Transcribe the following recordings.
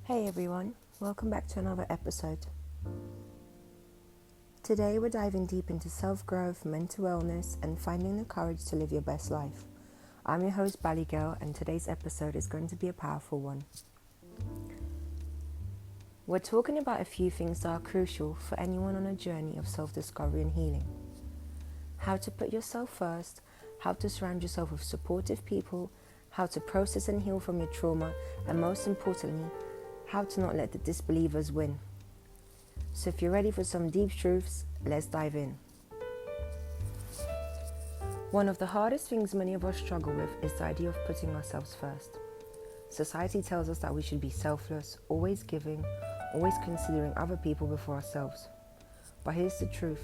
Hey everyone, welcome back to another episode. Today we're diving deep into self-growth, mental wellness, and finding the courage to live your best life. I'm your host, Bally Girl, and today's episode is going to be a powerful one. We're talking about a few things that are crucial for anyone on a journey of self-discovery and healing. How to put yourself first, how to surround yourself with supportive people, how to process and heal from your trauma, and most importantly, how to not let the disbelievers win. So if you're ready for some deep truths, let's dive in. One of the hardest things many of us struggle with is the idea of putting ourselves first. Society tells us that we should be selfless, always giving, always considering other people before ourselves. But here's the truth.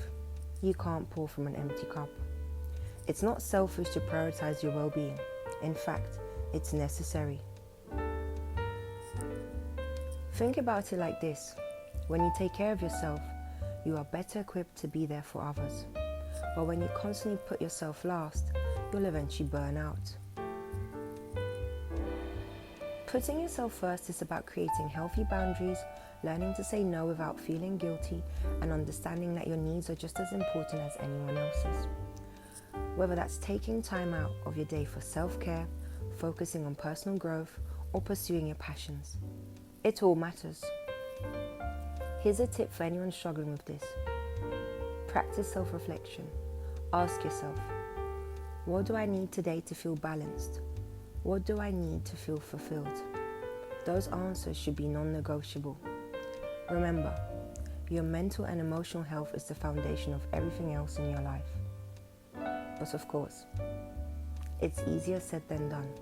You can't pour from an empty cup. It's not selfish to prioritize your well-being. In fact, it's necessary. Think about it like this. When you take care of yourself, you are better equipped to be there for others. But when you constantly put yourself last, you'll eventually burn out. Putting yourself first is about creating healthy boundaries, learning to say no without feeling guilty, and understanding that your needs are just as important as anyone else's. Whether that's taking time out of your day for self-care, focusing on personal growth, or pursuing your passions. It all matters. Here's a tip for anyone struggling with this. Practice self-reflection. Ask yourself, what do I need today to feel balanced? What do I need to feel fulfilled? Those answers should be non-negotiable. Remember, your mental and emotional health is the foundation of everything else in your life. But of course, it's easier said than done.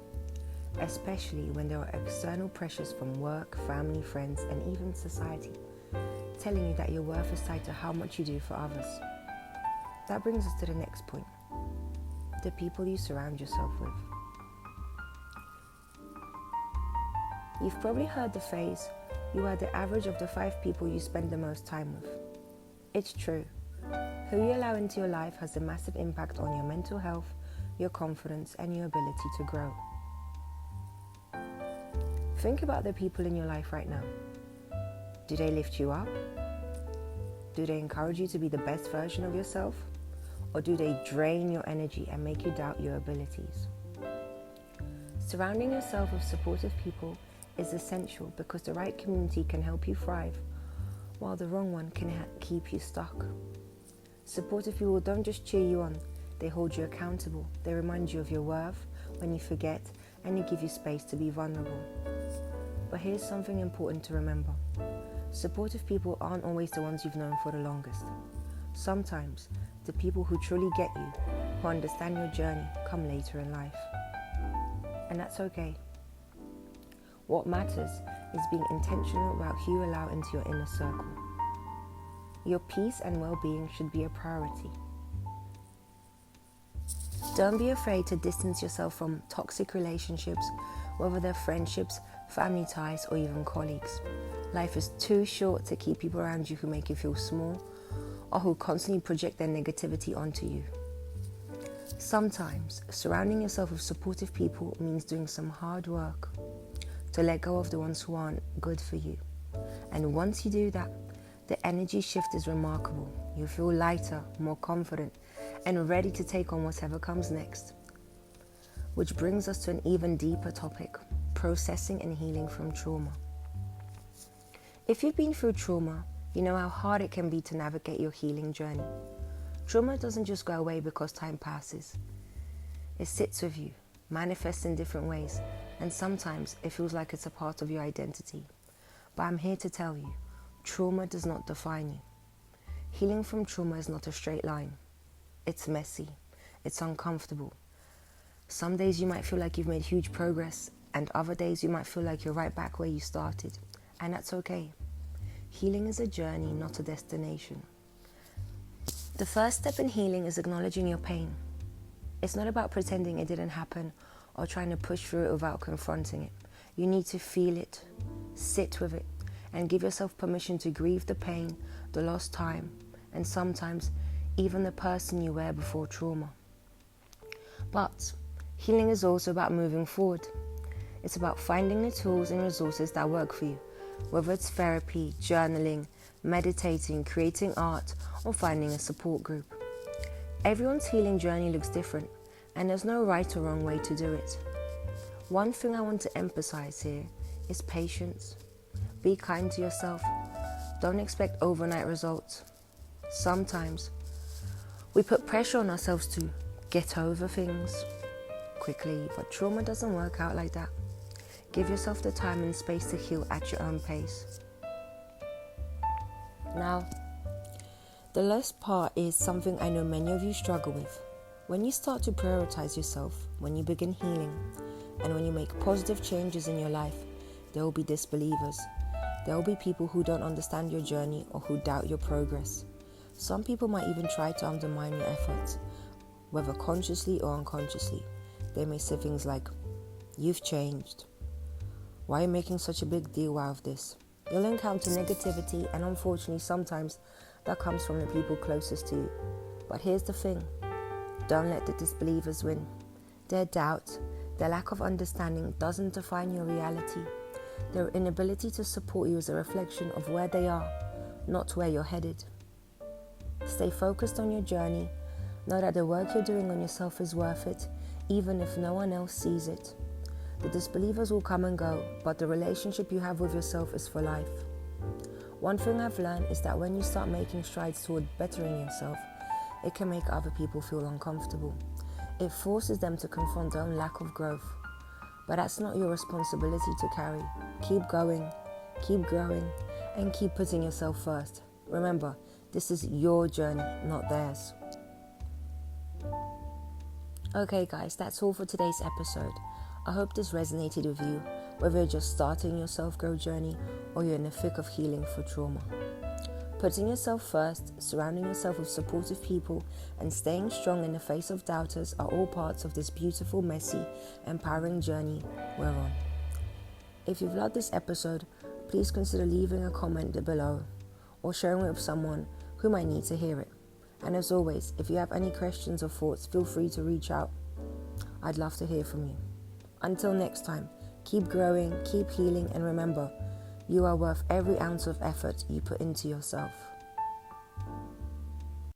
Especially when there are external pressures from work, family, friends, and even society, telling you that your worth is tied to how much you do for others. That brings us to the next point, the people you surround yourself with. You've probably heard the phrase, you are the average of the 5 people you spend the most time with. It's true. Who you allow into your life has a massive impact on your mental health, your confidence, and your ability to grow. Think about the people in your life right now. Do they lift you up? Do they encourage you to be the best version of yourself? Or do they drain your energy and make you doubt your abilities? Surrounding yourself with supportive people is essential because the right community can help you thrive, while the wrong one can keep you stuck. Supportive people don't just cheer you on, they hold you accountable. They remind you of your worth when you forget, and they give you space to be vulnerable. But here's something important to remember. Supportive people aren't always the ones you've known for the longest. Sometimes, the people who truly get you, who understand your journey, come later in life. And that's okay. What matters is being intentional about who you allow into your inner circle. Your peace and well-being should be a priority. Don't be afraid to distance yourself from toxic relationships, whether they're friendships, family ties, or even colleagues. Life is too short to keep people around you who make you feel small or who constantly project their negativity onto you. Sometimes, surrounding yourself with supportive people means doing some hard work to let go of the ones who aren't good for you. And once you do that, the energy shift is remarkable. You feel lighter, more confident, and ready to take on whatever comes next. Which brings us to an even deeper topic, processing and healing from trauma. If you've been through trauma, you know how hard it can be to navigate your healing journey. Trauma doesn't just go away because time passes. It sits with you, manifests in different ways, and sometimes it feels like it's a part of your identity. But I'm here to tell you, trauma does not define you. Healing from trauma is not a straight line. It's messy. It's uncomfortable. Some days you might feel like you've made huge progress, and other days you might feel like you're right back where you started. And that's okay. Healing is a journey, not a destination. The first step in healing is acknowledging your pain. It's not about pretending it didn't happen or trying to push through it without confronting it. You need to feel it, sit with it, and give yourself permission to grieve the pain, the lost time, and sometimes even the person you were before trauma. But healing is also about moving forward. It's about finding the tools and resources that work for you, whether it's therapy, journaling, meditating, creating art, or finding a support group. Everyone's healing journey looks different, and there's no right or wrong way to do it. One thing I want to emphasize here is patience. Be kind to yourself. Don't expect overnight results. Sometimes we put pressure on ourselves to get over things quickly, but trauma doesn't work out like that. Give yourself the time and space to heal at your own pace. Now, the last part is something I know many of you struggle with. When you start to prioritize yourself, when you begin healing, and when you make positive changes in your life, there will be disbelievers. There will be people who don't understand your journey or who doubt your progress. Some people might even try to undermine your efforts, whether consciously or unconsciously. They may say things like, "You've changed. Why are you making such a big deal out of this?" You'll encounter negativity, and unfortunately sometimes that comes from the people closest to you. But here's the thing. Don't let the disbelievers win. Their doubt, their lack of understanding doesn't define your reality. Their inability to support you is a reflection of where they are, not where you're headed. Stay focused on your journey. Know that the work you're doing on yourself is worth it, even if no one else sees it. The disbelievers will come and go, but the relationship you have with yourself is for life. One thing I've learned is that when you start making strides toward bettering yourself, it can make other people feel uncomfortable. It forces them to confront their own lack of growth. But that's not your responsibility to carry. Keep going, keep growing, and keep putting yourself first. Remember, this is your journey, not theirs. Okay guys, that's all for today's episode. I hope this resonated with you, whether you're just starting your self-growth journey or you're in the thick of healing for trauma. Putting yourself first, surrounding yourself with supportive people, and staying strong in the face of doubters are all parts of this beautiful, messy, empowering journey we're on. If you've loved this episode, please consider leaving a comment below or sharing it with someone who might need to hear it. And as always, if you have any questions or thoughts, feel free to reach out. I'd love to hear from you. Until next time, keep growing, keep healing, and remember, you are worth every ounce of effort you put into yourself.